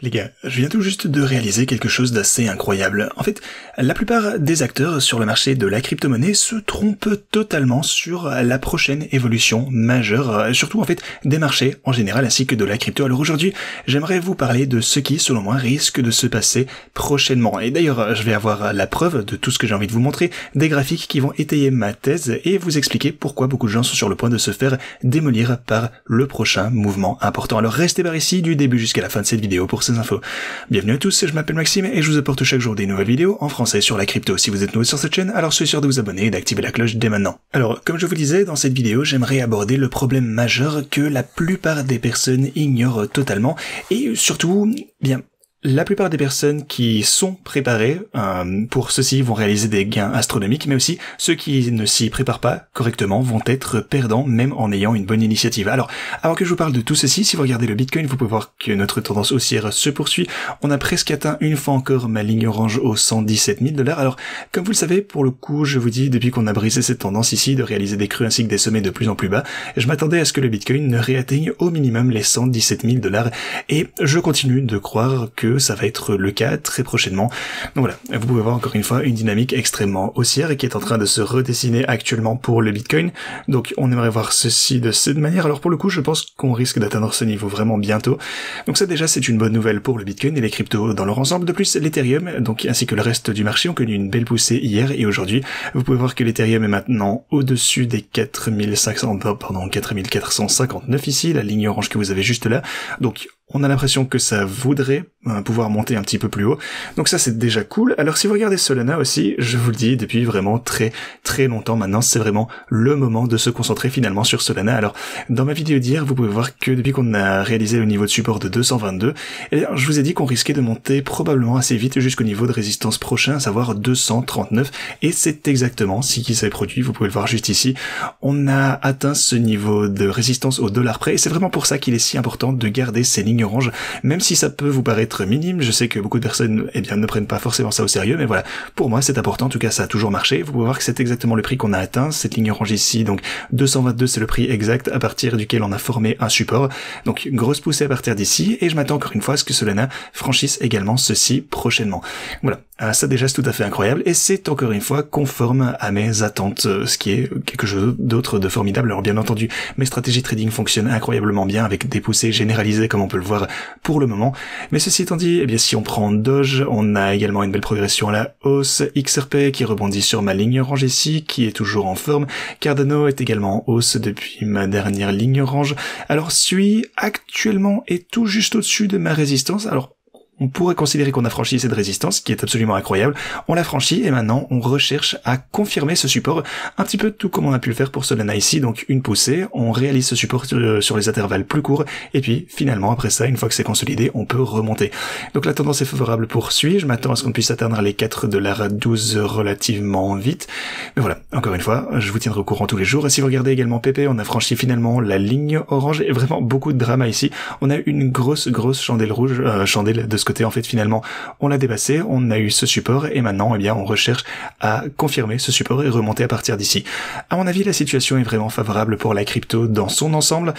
Les gars, je viens tout juste de réaliser quelque chose d'assez incroyable. En fait, la plupart des acteurs sur le marché de la crypto-monnaie se trompent totalement sur la prochaine évolution majeure, surtout en fait des marchés en général ainsi que de la crypto. Alors aujourd'hui, j'aimerais vous parler de ce qui, selon moi, risque de se passer prochainement. Et d'ailleurs, je vais avoir la preuve de tout ce que j'ai envie de vous montrer, des graphiques qui vont étayer ma thèse et vous expliquer pourquoi beaucoup de gens sont sur le point de se faire démolir par le prochain mouvement important. Alors restez par ici du début jusqu'à la fin de cette vidéo pour ces infos. Bienvenue à tous, je m'appelle Maxime et je vous apporte chaque jour des nouvelles vidéos en français sur la crypto. Si vous êtes nouveau sur cette chaîne, alors soyez sûr de vous abonner et d'activer la cloche dès maintenant. Alors, comme je vous disais, dans cette vidéo, j'aimerais aborder le problème majeur que la plupart des personnes ignorent totalement et surtout, bien, la plupart des personnes qui sont préparées pour ceci vont réaliser des gains astronomiques, mais aussi ceux qui ne s'y préparent pas correctement vont être perdants même en ayant une bonne initiative. Alors, avant que je vous parle de tout ceci, si vous regardez le Bitcoin, vous pouvez voir que notre tendance haussière se poursuit. On a presque atteint une fois encore ma ligne orange aux 117 000 $. Alors, comme vous le savez, pour le coup, je vous dis, depuis qu'on a brisé cette tendance ici de réaliser des creux ainsi que des sommets de plus en plus bas, je m'attendais à ce que le Bitcoin ne réatteigne au minimum les 117 000 $. Et je continue de croire que ça va être le cas très prochainement. Donc voilà, vous pouvez voir encore une fois une dynamique extrêmement haussière et qui est en train de se redessiner actuellement pour le Bitcoin. Donc on aimerait voir ceci de cette manière. Alors pour le coup, je pense qu'on risque d'atteindre ce niveau vraiment bientôt. Donc ça déjà, c'est une bonne nouvelle pour le Bitcoin et les cryptos dans leur ensemble. De plus, l'Ethereum, donc ainsi que le reste du marché, ont connu une belle poussée hier et aujourd'hui. Vous pouvez voir que l'Ethereum est maintenant au-dessus des 4459 ici, la ligne orange que vous avez juste là. Donc on a l'impression que ça voudrait pouvoir monter un petit peu plus haut. Donc ça, c'est déjà cool. Alors si vous regardez Solana aussi, je vous le dis depuis vraiment très longtemps maintenant, c'est vraiment le moment de se concentrer finalement sur Solana. Alors dans ma vidéo d'hier, vous pouvez voir que depuis qu'on a réalisé le niveau de support de 222, je vous ai dit qu'on risquait de monter probablement assez vite jusqu'au niveau de résistance prochain, à savoir 239. Et c'est exactement ce qui s'est produit. Vous pouvez le voir juste ici. On a atteint ce niveau de résistance au dollar près. Et c'est vraiment pour ça qu'il est si important de garder ces lignes orange, même si ça peut vous paraître minime. Je sais que beaucoup de personnes ne prennent pas forcément ça au sérieux, mais voilà, pour moi c'est important. En tout cas, ça a toujours marché. Vous pouvez voir que c'est exactement le prix qu'on a atteint, cette ligne orange ici. Donc 222, c'est le prix exact à partir duquel on a formé un support. Donc grosse poussée à partir d'ici, et je m'attends encore une fois à ce que Solana franchisse également ceci prochainement. Voilà, ça déjà c'est tout à fait incroyable, et c'est encore une fois conforme à mes attentes, ce qui est quelque chose d'autre de formidable. Alors bien entendu, mes stratégies trading fonctionnent incroyablement bien avec des poussées généralisées comme on peut le voir pour le moment. Mais ceci étant dit, eh bien si on prend Doge, on a également une belle progression à la hausse. XRP qui rebondit sur ma ligne orange ici, qui est toujours en forme. Cardano est également en hausse depuis ma dernière ligne orange. Alors Sui actuellement est tout juste au-dessus de ma résistance. Alors on pourrait considérer qu'on a franchi cette résistance, qui est absolument incroyable. On l'a franchi et maintenant on recherche à confirmer ce support, un petit peu tout comme on a pu le faire pour Solana ici. Donc une poussée, on réalise ce support sur les intervalles plus courts, et puis finalement après ça, une fois que c'est consolidé, on peut remonter. Donc la tendance est favorable pour Sui. Je m'attends à ce qu'on puisse atteindre les 4,12 $ relativement vite. Mais voilà, encore une fois, je vous tiendrai au courant tous les jours. Et si vous regardez également PP, on a franchi finalement la ligne orange, et vraiment beaucoup de drama ici. On a une grosse chandelle rouge, chandelle de côté en fait. Finalement on l'a dépassé, on a eu ce support et maintenant eh bien on recherche à confirmer ce support et remonter à partir d'ici. À mon avis, la situation est vraiment favorable pour la crypto dans son ensemble.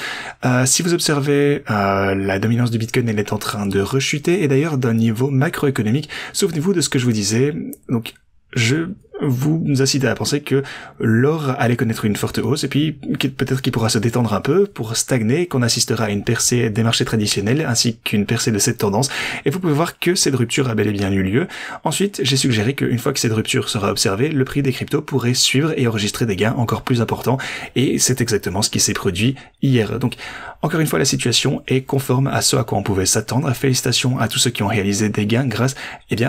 Si vous observez la dominance du Bitcoin, elle est en train de rechuter, et d'ailleurs d'un niveau macroéconomique, souvenez-vous de ce que je vous disais. Donc je vous incite à penser que l'or allait connaître une forte hausse, et puis peut-être qu'il pourra se détendre un peu pour stagner, qu'on assistera à une percée des marchés traditionnels ainsi qu'une percée de cette tendance, et vous pouvez voir que cette rupture a bel et bien eu lieu. Ensuite, j'ai suggéré qu'une fois que cette rupture sera observée, le prix des cryptos pourrait suivre et enregistrer des gains encore plus importants, et c'est exactement ce qui s'est produit hier. Donc encore une fois, la situation est conforme à ce à quoi on pouvait s'attendre. Félicitations à tous ceux qui ont réalisé des gains grâce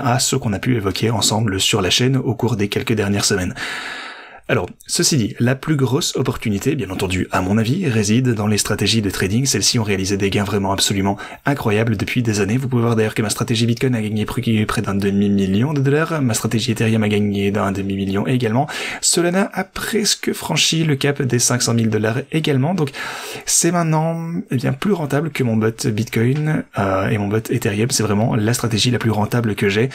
à ce qu'on a pu évoquer ensemble sur la chaîne au cours des quelques dernières semaines. Alors, ceci dit, la plus grosse opportunité, bien entendu, à mon avis, réside dans les stratégies de trading. Celles-ci ont réalisé des gains vraiment absolument incroyables depuis des années. Vous pouvez voir d'ailleurs que ma stratégie Bitcoin a gagné près d'un demi-million de $. Ma stratégie Ethereum a gagné d'un demi-million également. Solana a presque franchi le cap des 500 000 $ également. Donc, c'est maintenant, bien, plus rentable que mon bot Bitcoin et mon bot Ethereum. C'est vraiment la stratégie la plus rentable que j'ai.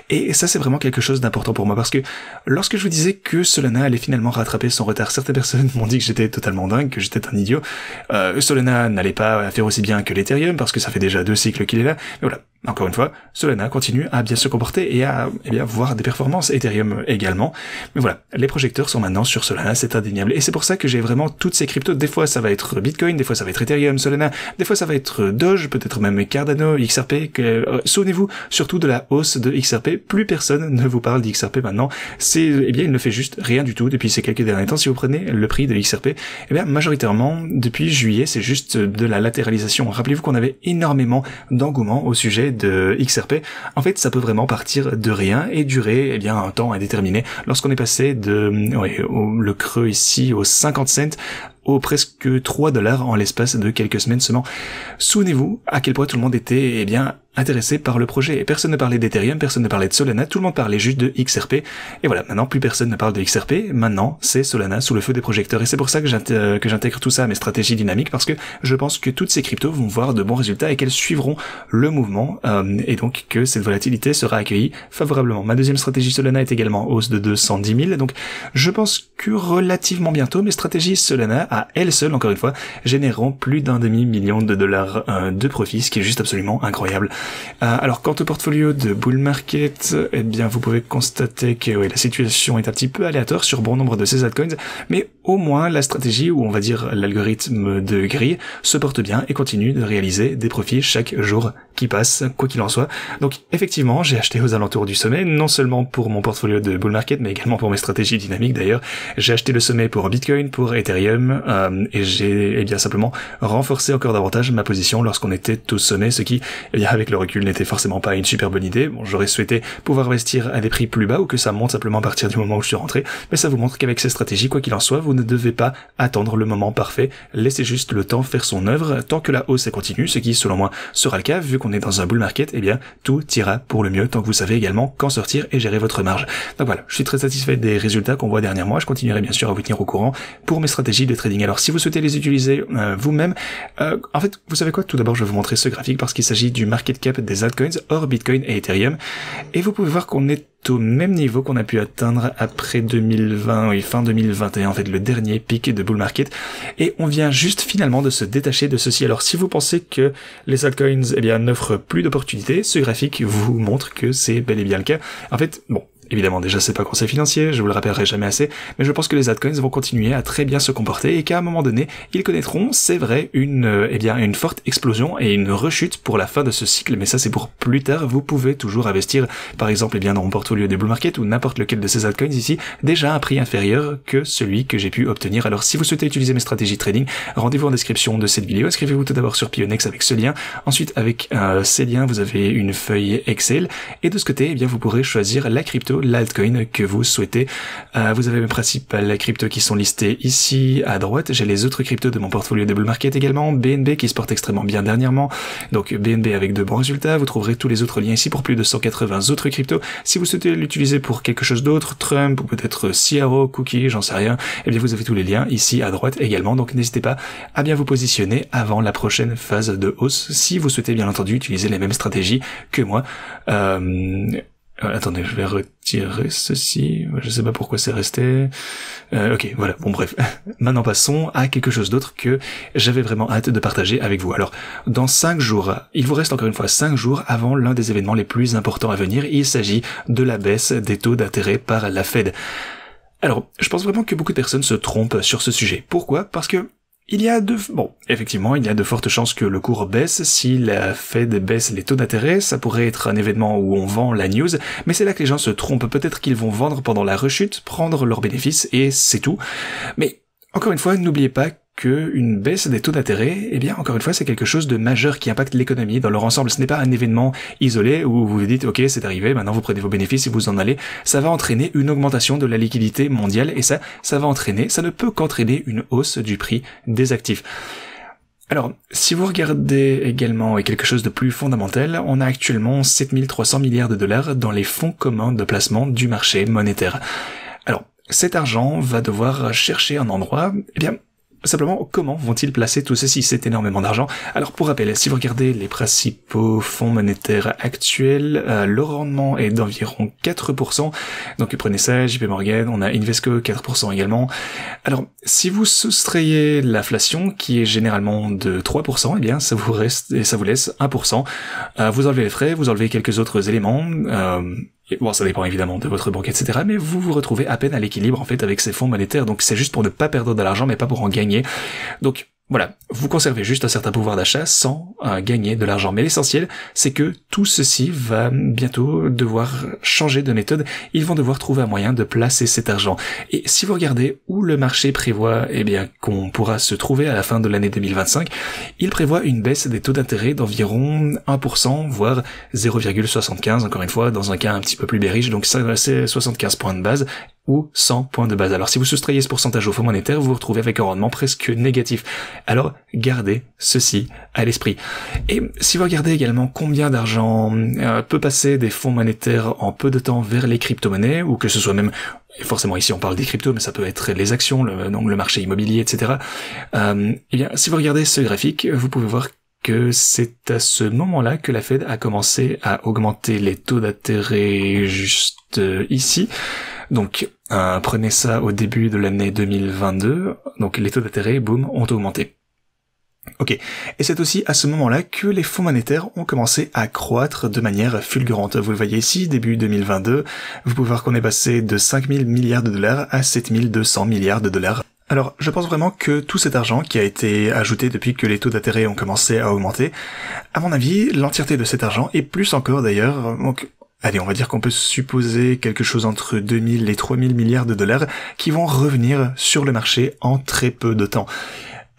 Et ça, c'est vraiment quelque chose d'important pour moi, parce que lorsque je vous disais que Solana allait finalement rattraper son retard, certaines personnes m'ont dit que j'étais totalement dingue, que j'étais un idiot. Solana n'allait pas faire aussi bien que l'Ethereum parce que ça fait déjà 2 cycles qu'il est là. Mais voilà, encore une fois, Solana continue à bien se comporter et à voir des performances, Ethereum également. Mais voilà, les projecteurs sont maintenant sur Solana, c'est indéniable. Et c'est pour ça que j'ai vraiment toutes ces cryptos. Des fois, ça va être Bitcoin, des fois, ça va être Ethereum, Solana, des fois, ça va être Doge, peut-être même Cardano, XRP. Souvenez-vous surtout de la hausse de XRP. Plus personne ne vous parle d'XRP maintenant. Il ne fait juste rien du tout depuis ces quelques derniers temps. Si vous prenez le prix de XRP, majoritairement, depuis juillet, c'est juste de la latéralisation. Rappelez-vous qu'on avait énormément d'engouement au sujet de XRP. En fait, ça peut vraiment partir de rien et durer, un temps indéterminé. Lorsqu'on est passé le creux ici aux 50 cents, aux presque $3 en l'espace de quelques semaines seulement. Souvenez-vous à quel point tout le monde était, intéressé par le projet. Et personne ne parlait d'Ethereum, personne ne parlait de Solana, tout le monde parlait juste de XRP. Et voilà, maintenant plus personne ne parle de XRP, maintenant c'est Solana sous le feu des projecteurs. Et c'est pour ça que j'intègre tout ça à mes stratégies dynamiques, parce que je pense que toutes ces cryptos vont voir de bons résultats et qu'elles suivront le mouvement, et donc que cette volatilité sera accueillie favorablement. Ma deuxième stratégie Solana est également hausse de 210 000, donc je pense que relativement bientôt, mes stratégies Solana, à elles seules, encore une fois, généreront plus d'1,5 million de dollars de profit, ce qui est juste absolument incroyable. Alors, quant au portfolio de bull market, vous pouvez constater que la situation est un petit peu aléatoire sur bon nombre de ces altcoins, mais au moins la stratégie, ou on va dire l'algorithme de grille, se porte bien et continue de réaliser des profits chaque jour qui passe, quoi qu'il en soit. Donc, effectivement, j'ai acheté aux alentours du sommet, non seulement pour mon portfolio de bull market, mais également pour mes stratégies dynamiques d'ailleurs. J'ai acheté le sommet pour Bitcoin, pour Ethereum, et j'ai simplement renforcé encore davantage ma position lorsqu'on était au sommet, ce qui, avec le recul, n'était forcément pas une super bonne idée. Bon, j'aurais souhaité pouvoir investir à des prix plus bas ou que ça monte simplement à partir du moment où je suis rentré, mais ça vous montre qu'avec ces stratégies, quoi qu'il en soit, vous ne devez pas attendre le moment parfait. Laissez juste le temps faire son œuvre tant que la hausse est continue, ce qui, selon moi, sera le cas, vu qu'on est dans un bull market, tout ira pour le mieux tant que vous savez également quand sortir et gérer votre marge. Donc voilà, je suis très satisfait des résultats qu'on voit dernièrement. Je continuerai bien sûr à vous tenir au courant pour mes stratégies de trading. Alors, si vous souhaitez les utiliser vous-même, en fait, vous savez quoi? Tout d'abord, je vais vous montrer ce graphique parce qu'il s'agit du market cap des altcoins hors Bitcoin et Ethereum. Et vous pouvez voir qu'on est au même niveau qu'on a pu atteindre après 2020 et fin 2021, en fait, le dernier pic de bull market. Et on vient juste finalement de se détacher de ceci. Alors, si vous pensez que les altcoins, n'offrent plus d'opportunités, ce graphique vous montre que c'est bel et bien le cas. En fait, bon, évidemment, déjà, c'est pas conseil financier, je vous le rappellerai jamais assez, mais je pense que les altcoins vont continuer à très bien se comporter et qu'à un moment donné, ils connaîtront, c'est vrai, une forte explosion et une rechute pour la fin de ce cycle, mais ça, c'est pour plus tard. Vous pouvez toujours investir, par exemple, dans mon portfolio des bull market ou n'importe lequel de ces altcoins ici, déjà à un prix inférieur que celui que j'ai pu obtenir. Alors, si vous souhaitez utiliser mes stratégies trading, rendez-vous en description de cette vidéo. Inscrivez-vous tout d'abord sur Pionex avec ce lien. Ensuite, avec ces liens, vous avez une feuille Excel et de ce côté, vous pourrez choisir la crypto, l'altcoin que vous souhaitez. Vous avez mes principales cryptos qui sont listées ici à droite. J'ai les autres cryptos de mon portfolio de bull market également. BNB qui se porte extrêmement bien dernièrement. Donc BNB avec de bons résultats. Vous trouverez tous les autres liens ici pour plus de 180 autres cryptos. Si vous souhaitez l'utiliser pour quelque chose d'autre, Trump ou peut-être CRO, Cookie, j'en sais rien, vous avez tous les liens ici à droite également. Donc n'hésitez pas à bien vous positionner avant la prochaine phase de hausse si vous souhaitez bien entendu utiliser les mêmes stratégies que moi. Attendez, je vais retirer ceci. Je sais pas pourquoi c'est resté. Ok, voilà. Bon, bref. Maintenant, passons à quelque chose d'autre que j'avais vraiment hâte de partager avec vous. Alors, dans 5 jours, il vous reste encore une fois 5 jours avant l'un des événements les plus importants à venir. Il s'agit de la baisse des taux d'intérêt par la Fed. Alors, je pense vraiment que beaucoup de personnes se trompent sur ce sujet. Pourquoi? Parce que effectivement, il y a de fortes chances que le cours baisse. Si la Fed baisse les taux d'intérêt, ça pourrait être un événement où on vend la news, mais c'est là que les gens se trompent. Peut-être qu'ils vont vendre pendant la rechute, prendre leurs bénéfices, et c'est tout. Mais, encore une fois, n'oubliez pas que une baisse des taux d'intérêt, encore une fois, c'est quelque chose de majeur qui impacte l'économie dans leur ensemble. Ce n'est pas un événement isolé où vous vous dites, ok, c'est arrivé, maintenant vous prenez vos bénéfices et vous en allez. Ça va entraîner une augmentation de la liquidité mondiale et ça ne peut qu'entraîner une hausse du prix des actifs. Alors, si vous regardez également quelque chose de plus fondamental, on a actuellement 7300 milliards de dollars dans les fonds communs de placement du marché monétaire. Alors, cet argent va devoir chercher un endroit, simplement, comment vont-ils placer tout ceci? C'est énormément d'argent. Alors pour rappel, si vous regardez les principaux fonds monétaires actuels, le rendement est d'environ 4%. Donc prenez ça, JP Morgan, on a Invesco 4% également. Alors si vous soustrayez l'inflation qui est généralement de 3%, eh bien ça vous reste et ça vous laisse 1%. Vous enlevez les frais, vous enlevez quelques autres éléments. Bon, ça dépend évidemment de votre banque, etc. Mais vous vous retrouvez à peine à l'équilibre en fait avec ces fonds monétaires. Donc c'est juste pour ne pas perdre de l'argent, mais pas pour en gagner. Donc voilà, vous conservez juste un certain pouvoir d'achat sans gagner de l'argent. Mais l'essentiel, c'est que tout ceci va bientôt devoir changer de méthode. Ils vont devoir trouver un moyen de placer cet argent. Et si vous regardez où le marché prévoit, eh bien, qu'on pourra se trouver à la fin de l'année 2025, il prévoit une baisse des taux d'intérêt d'environ 1%, voire 0,75, encore une fois, dans un cas un petit peu plus bearish. Donc ça, c'est 75 points de base ou 100 points de base. Alors si vous soustrayez ce pourcentage au fonds monétaire, vous vous retrouvez avec un rendement presque négatif. Alors gardez ceci à l'esprit. Et si vous regardez également combien d'argent peut passer des fonds monétaires en peu de temps vers les crypto-monnaies, ou que ce soit même, forcément ici on parle des cryptos, mais ça peut être les actions, donc le marché immobilier, etc. Eh bien, si vous regardez ce graphique, vous pouvez voir que c'est à ce moment-là que la Fed a commencé à augmenter les taux d'intérêt juste ici. Donc, prenez ça au début de l'année 2022, donc les taux d'intérêt, boum, ont augmenté. Ok, et c'est aussi à ce moment-là que les fonds monétaires ont commencé à croître de manière fulgurante. Vous le voyez ici, début 2022, vous pouvez voir qu'on est passé de 5 000 milliards de dollars à 7 200 milliards de dollars. Alors, je pense vraiment que tout cet argent qui a été ajouté depuis que les taux d'intérêt ont commencé à augmenter, à mon avis, l'entièreté de cet argent, et plus encore d'ailleurs, donc allez, on va dire qu'on peut supposer quelque chose entre 2000 et 3000 milliards de dollars qui vont revenir sur le marché en très peu de temps.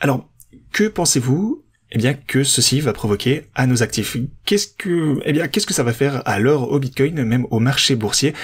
Alors, que pensez-vous, eh bien, que ceci va provoquer à nos actifs? Qu'est-ce que ça va faire alors au Bitcoin, même au marché boursier?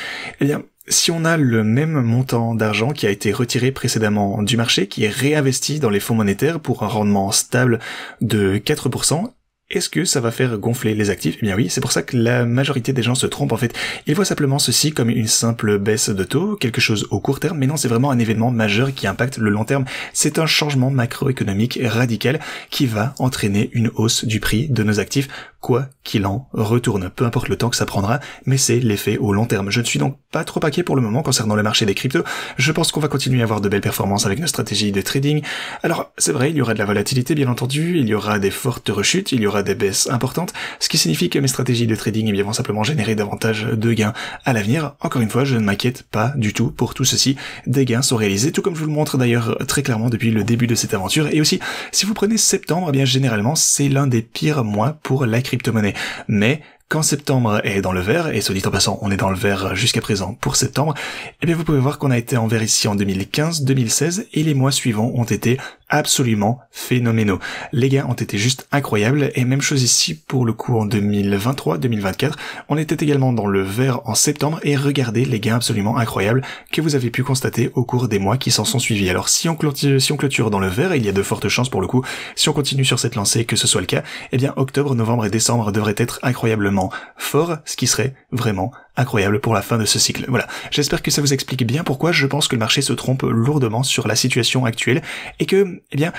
Eh bien, si on a le même montant d'argent qui a été retiré précédemment du marché, qui est réinvesti dans les fonds monétaires pour un rendement stable de 4%, est-ce que ça va faire gonfler les actifs? Eh bien oui, c'est pour ça que la majorité des gens se trompent en fait. Ils voient simplement ceci comme une simple baisse de taux, quelque chose au court terme, mais non, c'est vraiment un événement majeur qui impacte le long terme. C'est un changement macroéconomique radical qui va entraîner une hausse du prix de nos actifs, quoi qu'il en retourne, peu importe le temps que ça prendra, mais c'est l'effet au long terme. Je ne suis donc pas trop inquiet pour le moment concernant le marché des cryptos. Je pense qu'on va continuer à avoir de belles performances avec nos stratégies de trading. Alors, c'est vrai, il y aura de la volatilité, bien entendu, il y aura des fortes rechutes, il y aura des baisses importantes, ce qui signifie que mes stratégies de trading, eh bien, vont simplement générer davantage de gains à l'avenir. Encore une fois, je ne m'inquiète pas du tout pour tout ceci. Des gains sont réalisés, tout comme je vous le montre d'ailleurs très clairement depuis le début de cette aventure. Et aussi, si vous prenez septembre, eh bien, généralement, c'est l'un des pires mois pour la crypto-monnaie. Mais quand septembre est dans le vert, et soit dit en passant, on est dans le vert jusqu'à présent pour septembre, eh bien vous pouvez voir qu'on a été en vert ici en 2015, 2016, et les mois suivants ont été absolument phénoménaux. Les gains ont été juste incroyables, et même chose ici pour le coup en 2023, 2024, on était également dans le vert en septembre, et regardez les gains absolument incroyables que vous avez pu constater au cours des mois qui s'en sont suivis. Alors si on clôture dans le vert, et il y a de fortes chances pour le coup, si on continue sur cette lancée que ce soit le cas, eh bien octobre, novembre et décembre devraient être incroyablement fort, ce qui serait vraiment incroyable pour la fin de ce cycle. Voilà, j'espère que ça vous explique bien pourquoi je pense que le marché se trompe lourdement sur la situation actuelle et que, eh bien,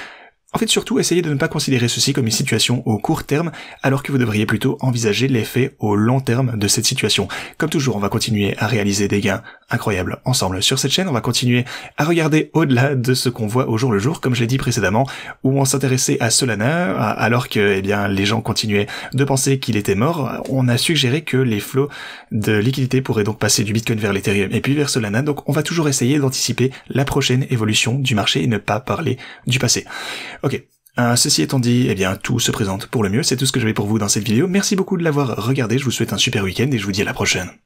en fait, surtout, essayez de ne pas considérer ceci comme une situation au court terme, alors que vous devriez plutôt envisager l'effet au long terme de cette situation. Comme toujours, on va continuer à réaliser des gains incroyables ensemble sur cette chaîne. On va continuer à regarder au-delà de ce qu'on voit au jour le jour, comme je l'ai dit précédemment, où on s'intéressait à Solana, alors que, eh bien, les gens continuaient de penser qu'il était mort. On a suggéré que les flots de liquidité pourraient donc passer du Bitcoin vers l'Ethereum et puis vers Solana. Donc, on va toujours essayer d'anticiper la prochaine évolution du marché et ne pas parler du passé. Ok. Ceci étant dit, eh bien, tout se présente pour le mieux. C'est tout ce que j'avais pour vous dans cette vidéo. Merci beaucoup de l'avoir regardé. Je vous souhaite un super week-end et je vous dis à la prochaine.